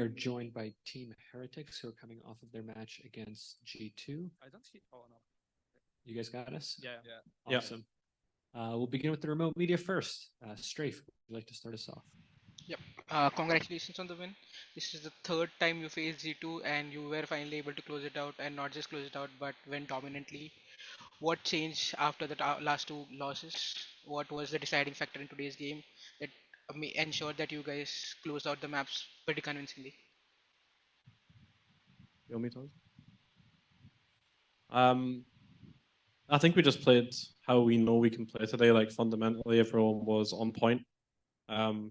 are joined by Team Heretics, who are coming off of their match against G2. I don't see. Oh no. You guys got us? Yeah. Awesome. We'll begin with the remote media first. Strafe, would you like to start us off? Yep. Congratulations on the win. This is the third time you faced G2 and you were finally able to close it out, and not just close it out but win dominantly. What changed after the last two losses? What was the deciding factor in today's game that ensured that you guys closed out the maps pretty convincingly? You want me to? I think we just played how we know we can play today. Like fundamentally, everyone was on point. And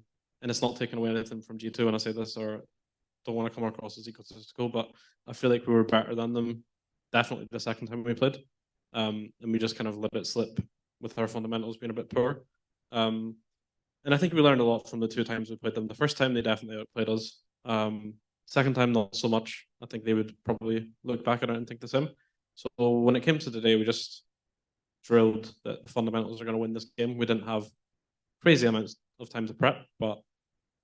it's not taking away anything from G2 when I say this, or don't want to come across as egotistical, but I feel like we were better than them definitely the second time we played. And we just kind of let it slip with our fundamentals being a bit poor. And I think we learned a lot from the two times we played them. The first time they definitely outplayed us. Second time not so much. I think they would probably look back at it and think the same. So when it came to today, we just drilled that the fundamentals are going to win this game. We didn't have crazy amounts of time to prep, but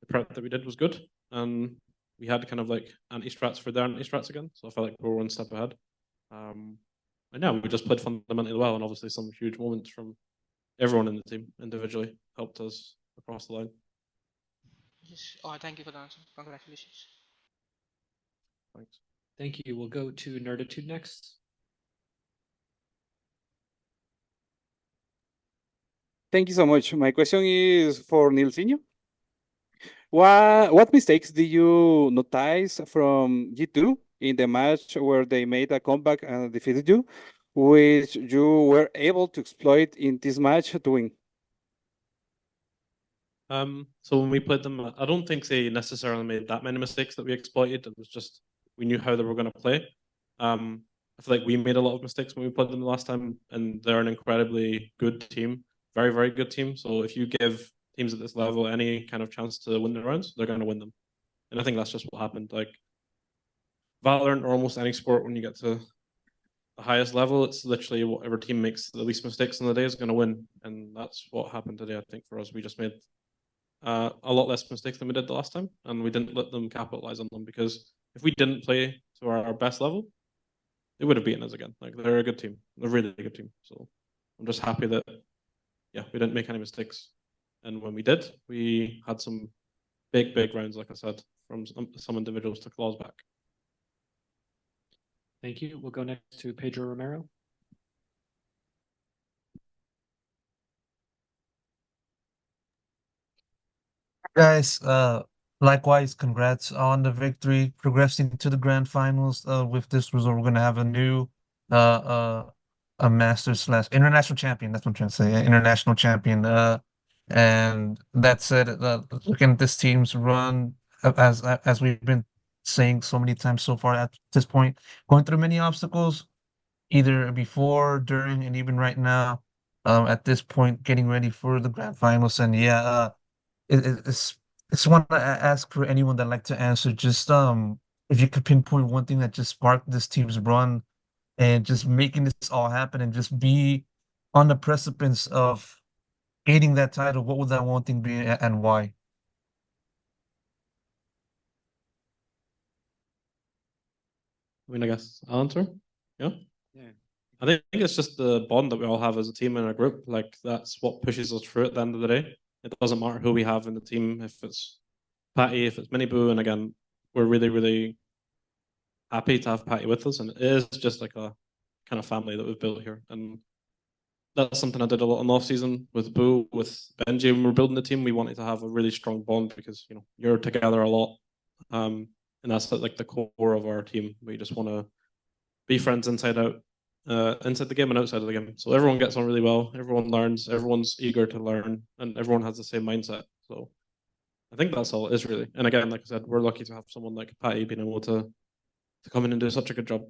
the prep that we did was good. And we had kind of like anti-strats for their anti-strats again. So I felt like we were one step ahead. And yeah, we just played fundamentally well. And obviously some huge moments from everyone in the team individually helped us across the line. Yes. Oh, thank you for the answer. Congratulations. Thanks. Thank you. We'll go to Nerditude next. Thank you so much. My question is for Nilsinho. What mistakes did you notice from G2 in the match where they made a comeback and defeated you, which you were able to exploit in this match to win? So when we played them, I don't think they necessarily made that many mistakes that we exploited. It was just we knew how they were going to play. I feel like we made a lot of mistakes when we played them the last time, and they're an incredibly good team, very, very good team. So if you give teams at this level any kind of chance to win the rounds, they're going to win them. And I think that's just what happened. Like Valorant or almost any sport, when you get to the highest level, it's literally whatever team makes the least mistakes in the day is going to win. And that's what happened today, I think, for us. We just made a lot less mistakes than we did the last time, and we didn't let them capitalize on them, because if we didn't play to our best level, they would have beaten us again. Like, they're a good team. They're a really good team. So I'm just happy that, yeah, we didn't make any mistakes. And when we did, we had some big rounds, like I said, from some individuals to claws back. Thank you. We'll go next to Pedro Romero. Guys, likewise, congrats on the victory, progressing to the grand finals. With this result, we're gonna have a new a master slash international champion. That's what I'm trying to say. International champion. And that said, looking at this team's run, as we've been saying so many times so far at this point, going through many obstacles, either before, during, and even right now. At this point, getting ready for the grand finals, and yeah, it's one to ask for anyone that like to answer. Just if you could pinpoint one thing that just sparked this team's run and just making this all happen and just be on the precipice of gaining that title, what would that one thing be and why? I mean, I guess I'll answer. Yeah. Yeah. I think it's just the bond that we all have as a team and a group. Like, that's what pushes us through at the end of the day. It doesn't matter who we have in the team, if it's Patty, if it's Miniboo, and again, we're really happy to have Patty with us, and it is just like a kind of family that we've built here. And that's something I did a lot in the off season with Boo, with Benji. When we were building the team, we wanted to have a really strong bond because, you know, you're together a lot, and that's like the core of our team. We just want to be friends inside out, inside the game and outside of the game. So everyone gets on really well. Everyone learns. Everyone's eager to learn, and everyone has the same mindset. So I think that's all it is, really. And again, like I said, we're lucky to have someone like Patty being able to come in and do such a good job.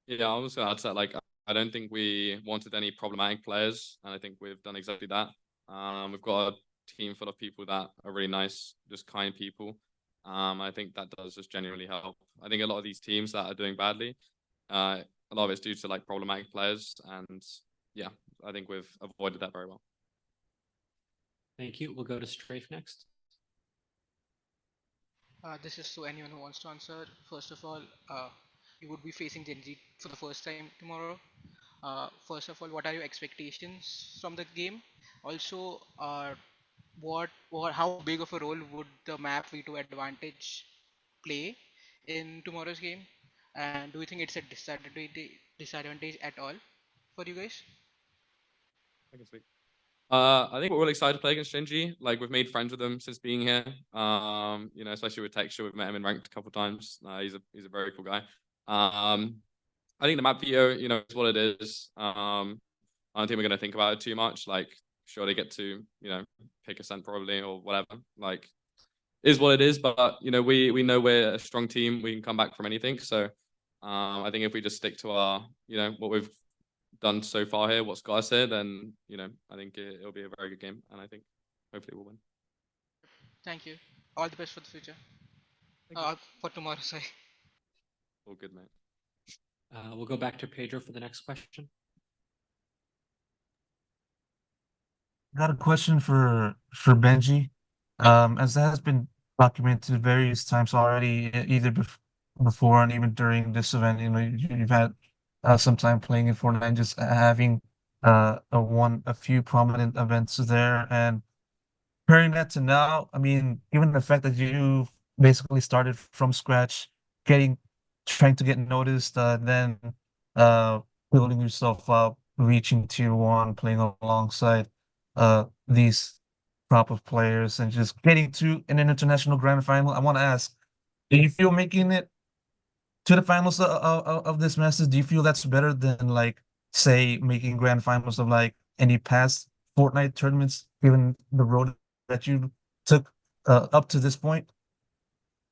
Yeah, I was going to add to that. Like, I don't think we wanted any problematic players, and I think we've done exactly that. We've got a team full of people that are really nice, just kind people. I think that does just genuinely help. I think a lot of these teams that are doing badly, a lot of it's due to like problematic players, and yeah, I think we've avoided that very well. Thank you. We'll go to Strafe next. This is to anyone who wants to answer. First of all, you would be facing Gen Z for the first time tomorrow. First of all, what are your expectations from the game? Also, how big of a role would the map V2 advantage play in tomorrow's game? And do you think it's a disadvantage at all for you guys? I can speak. I think we're all excited to play against Shinji. Like we've made friends with him since being here. You know, especially with Texture, we've met him in ranked a couple of times. He's a very cool guy. I think the map video, you know, is what it is. I don't think we're gonna think about it too much. Like, sure, they get to, you know, pick a cent probably or whatever. Like, is what it is. But you know, we know we're a strong team. We can come back from anything. So, I think if we just stick to our, you know, what we've done so far here, what Sky said, then you know, I think it'll be a very good game, and I think hopefully we'll win. Thank you. All the best for the future. For tomorrow, sorry. All good, mate. We'll go back to Pedro for the next question. Got a question for Benji. As that has been documented various times already, either before and even during this event, you know, you've had some time playing in Fortnite and just having a few prominent events there. And comparing that to now, I mean, given the fact that you basically started from scratch, trying to get noticed, then building yourself up, reaching tier 1, playing alongside these crop of players, and just getting to an international grand final. I want to ask, do you feel making it to the finals of this Masters? Do you feel that's better than, like, say, making grand finals of like any past Fortnite tournaments, given the road that you took up to this point?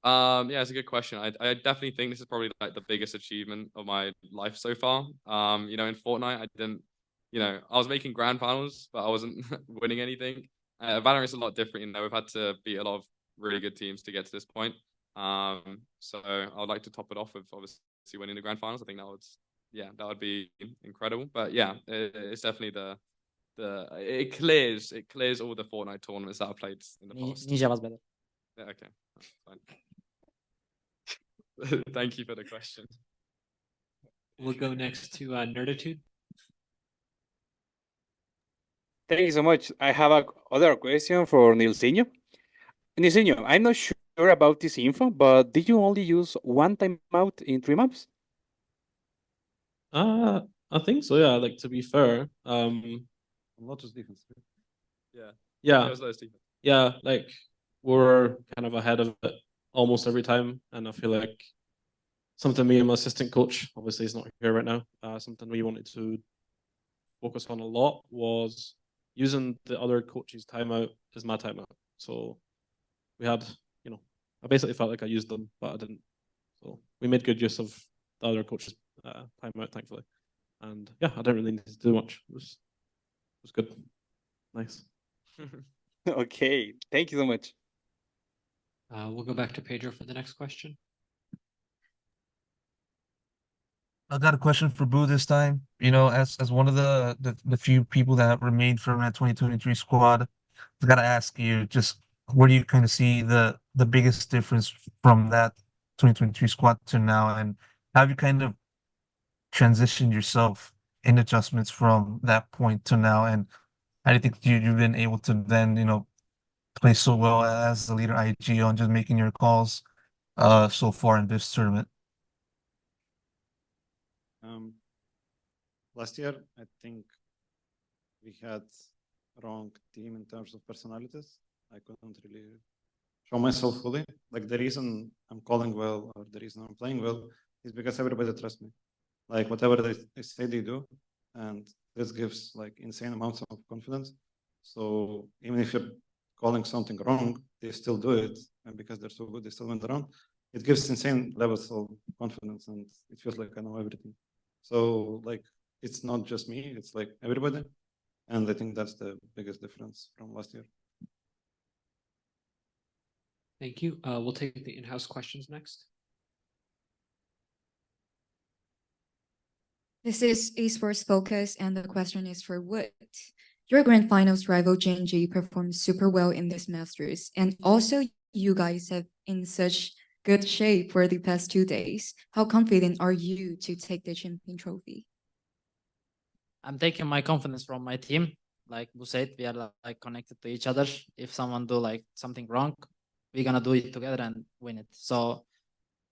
Yeah, it's a good question. I definitely think this is probably like the biggest achievement of my life so far. You know, in Fortnite, I didn't, you know, I was making grand finals, but I wasn't winning anything. Valorant is a lot different. You know, we've had to beat a lot of really good teams to get to this point. So I would like to top it off with obviously winning the grand finals. I think that would be incredible. But yeah, it's definitely it clears all the Fortnite tournaments that I've played in the past. Ninja was better. Yeah, okay, fine. Thank you for the question. We'll go next to Nerditude. Thank you so much. I have other question for Nilsinho. Nilsinho, I'm not sure about this info, but did you only use one timeout in 3 maps? I think so. Yeah. Like to be fair, Lotus defense. yeah, It was those two. yeah. Like we're kind of ahead of it almost every time, and I feel like something me and my assistant coach, obviously he's not here right now, something we wanted to focus on a lot was using the other coach's timeout as my timeout. So we had, you know, I basically felt like I used them, but I didn't. So we made good use of the other coach's timeout, thankfully. And yeah, I didn't really need to do much. It was good. Nice. Okay, thank you so much. We'll go back to Pedro for the next question. I got a question for Boo this time. You know, as one of the few people that remained from that 2023 squad, I gotta ask you, just where do you kind of see the biggest difference from that 2023 squad to now, and how have you kind of transitioned yourself in adjustments from that point to now, and how do you think you've been able to then, you know, play so well as the leader IG on just making your calls so far in this tournament? Last year, I think we had wrong team in terms of personalities. I couldn't really show myself fully. Like the reason I'm calling well or the reason I'm playing well is because everybody trusts me. Like whatever they say they do, and this gives like insane amounts of confidence. So even if you're calling something wrong, they still do it, and because they're so good, they still win the round. It gives insane levels of confidence, and it feels like I know everything. So like it's not just me, it's like everybody. And I think that's the biggest difference from last year. Thank you. We'll take the in-house questions next. This is Esports Focus, and the question is for Wood. Your grand finals rival G&G performed super well in this Masters, and also you guys have in such good shape for the past 2 days. How confident are you to take the champion trophy? I'm taking my confidence from my team. Like Bu said, we are like connected to each other. If someone do like something wrong, we're gonna do it together and win it. So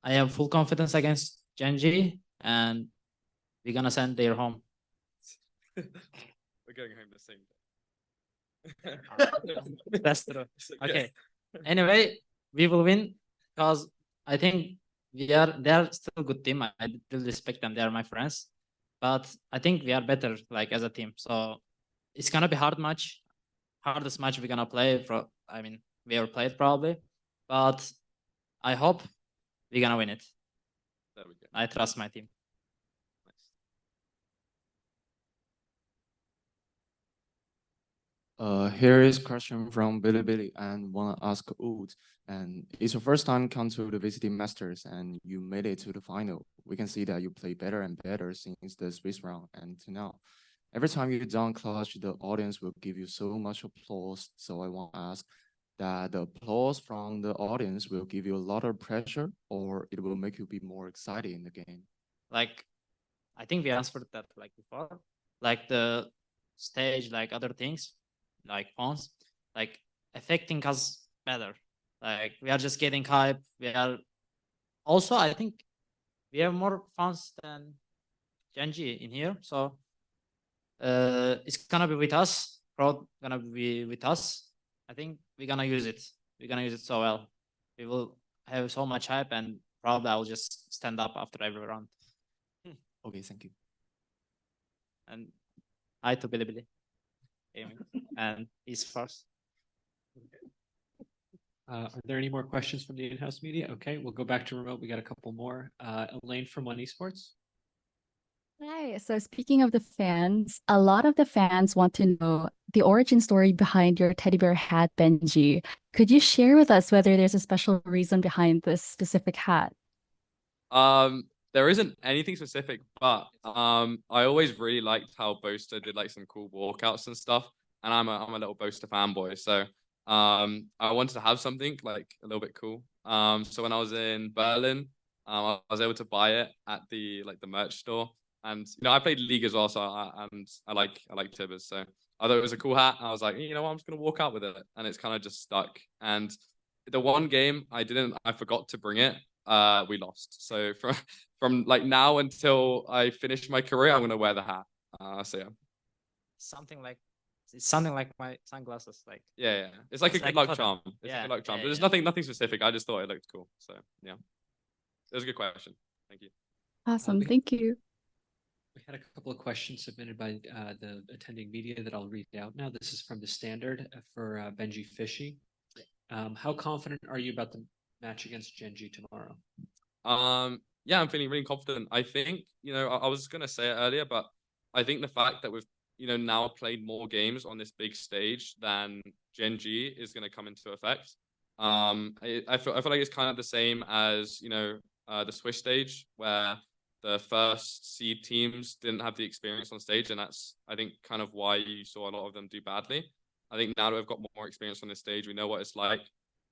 I have full confidence against Genji, and we're gonna send their home. We're going home the same day. That's true. Okay. Anyway, we will win because I think they are still a good team. I still respect them. They are my friends, but I think we are better like as a team. So it's gonna be hardest match we're gonna play. We ever played probably, but I hope we're gonna win it. There we go. I trust my team. Here is a question from Billy and wanna ask Wood. And it's your first time come to the VCT Masters and you made it to the final. We can see that you play better and better since the Swiss round and to now. Every time you dunk clutch, the audience will give you so much applause. So I want to ask that the applause from the audience will give you a lot of pressure or it will make you be more excited in the game. Like, I think we answered that like before. Like the stage, like other things, like phones, like affecting us better. Like we are just getting hype. We are also, I think, we have more fans than Genji in here. So it's gonna be with us. Crowd gonna be with us. I think we're gonna use it. We're gonna use it so well. We will have so much hype, and probably I'll just stand up after every round. Okay, thank you. And hi to Billy. And he's first. Are there any more questions from the in-house media? Okay, we'll go back to remote. We got a couple more. Elaine from One Esports. Hi. So speaking of the fans, a lot of the fans want to know the origin story behind your teddy bear hat, Benji. Could you share with us whether there's a special reason behind this specific hat? There isn't anything specific, but I always really liked how Boaster did like some cool walkouts and stuff, and I'm a little Boaster fanboy, so I wanted to have something like a little bit cool. So when I was in Berlin, I was able to buy it at the merch store, and I played League as well, so I like Tibbers, so I thought it was a cool hat. And I was like, you know what, I'm just gonna walk out with it, and it's kind of just stuck. And the one game I forgot to bring it. We lost. So from like now until I finish my career, I'm gonna wear the hat. So yeah. It's something like my sunglasses. Like yeah. It's like a good luck charm. It's like a luck charm. But there's nothing specific. I just thought it looked cool. So yeah. It was a good question. Thank you. Awesome. Thank you. We had a couple of questions submitted by the attending media that I'll read out now. This is from the Standard for Benjyfishy. How confident are you about the match against Genji tomorrow? Yeah, I'm feeling really confident. I think, I was gonna say it earlier, but I think the fact that we've, now played more games on this big stage than Genji is gonna come into effect. I feel like it's kind of the same as, the Swiss stage where the first seed teams didn't have the experience on stage, and that's, I think, kind of why you saw a lot of them do badly. I think now that we've got more experience on this stage, we know what it's like.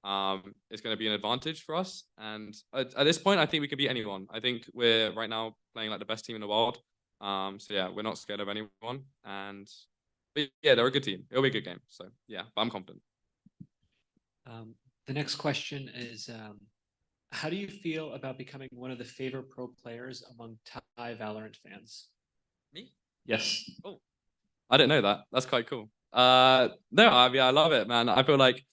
It's going to be an advantage for us, and at this point I think we can beat anyone. I think we're right now playing like the best team in the world, so yeah, we're not scared of anyone, but yeah, they're a good team. It'll be a good game, so yeah, but I'm confident. The next question is, how do you feel about becoming one of the favorite pro players among Thai Valorant fans? Me? Yes. Oh, I didn't know that. That's quite cool. No, I mean, I love it, man. I feel like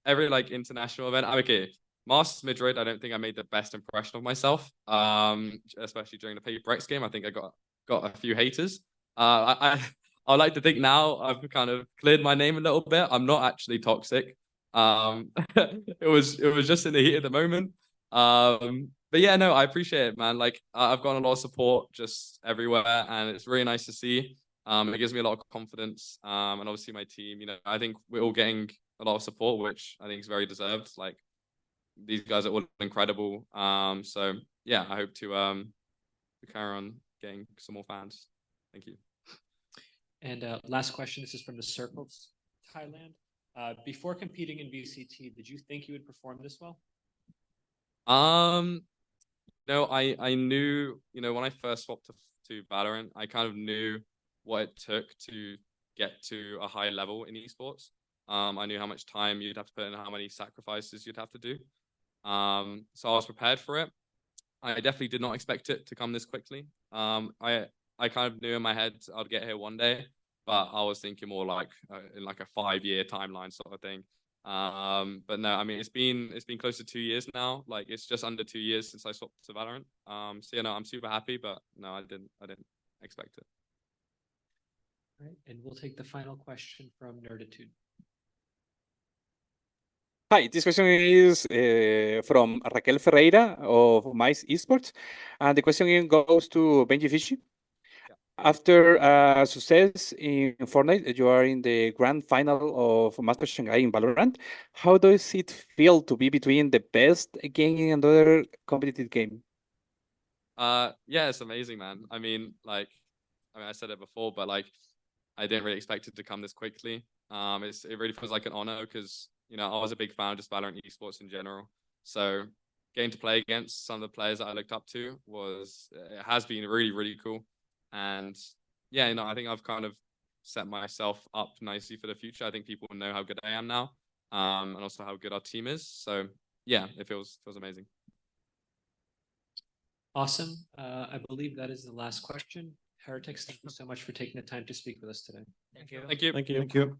every like international event. Okay, Masters Madrid, I don't think I made the best impression of myself. Especially during the Paper X game. I think I got a few haters. I like to think now I've kind of cleared my name a little bit. I'm not actually toxic. It was just in the heat of the moment. But yeah, no, I appreciate it, man. Like I've gotten a lot of support just everywhere, and it's really nice to see. It gives me a lot of confidence. And obviously my team, I think we're all getting a lot of support, which I think is very deserved. Like these guys are all incredible. So yeah, I hope to carry on getting some more fans. Thank you. And last question. This is from the Circles, Thailand. Before competing in VCT, did you think you would perform this well? No, I knew, you know, when I first swapped to Valorant, I kind of knew what it took to get to a high level in esports. I knew how much time you'd have to put in, how many sacrifices you'd have to do. So I was prepared for it. I definitely did not expect it to come this quickly. I kind of knew in my head I'd get here one day, but I was thinking more like in like a 5-year timeline sort of thing. But no, I mean it's been close to 2 years now. Like it's just under 2 years since I swapped to Valorant. So you know, I'm super happy, but no, I didn't expect it. All right, and we'll take the final question from Nerditude. Hi, this question is from Raquel Ferreira of Mice Esports, and the question goes to Benjyfishy. After success in Fortnite, you are in the grand final of Masters Shanghai in Valorant. How does it feel to be between the best game and another competitive game? Yeah, it's amazing, man. I mean, I said it before, but like, I didn't really expect it to come this quickly. It really feels like an honor because, you know, I was a big fan of just Valorant esports in general. So getting to play against some of the players that I looked up to it has been really, really cool. And yeah, you know, I think I've kind of set myself up nicely for the future. I think people know how good I am now, and also how good our team is. So yeah, it feels amazing. Awesome. I believe that is the last question. Heretics, thank you so much for taking the time to speak with us today. Thank you. Thank you. Thank you. Thank you.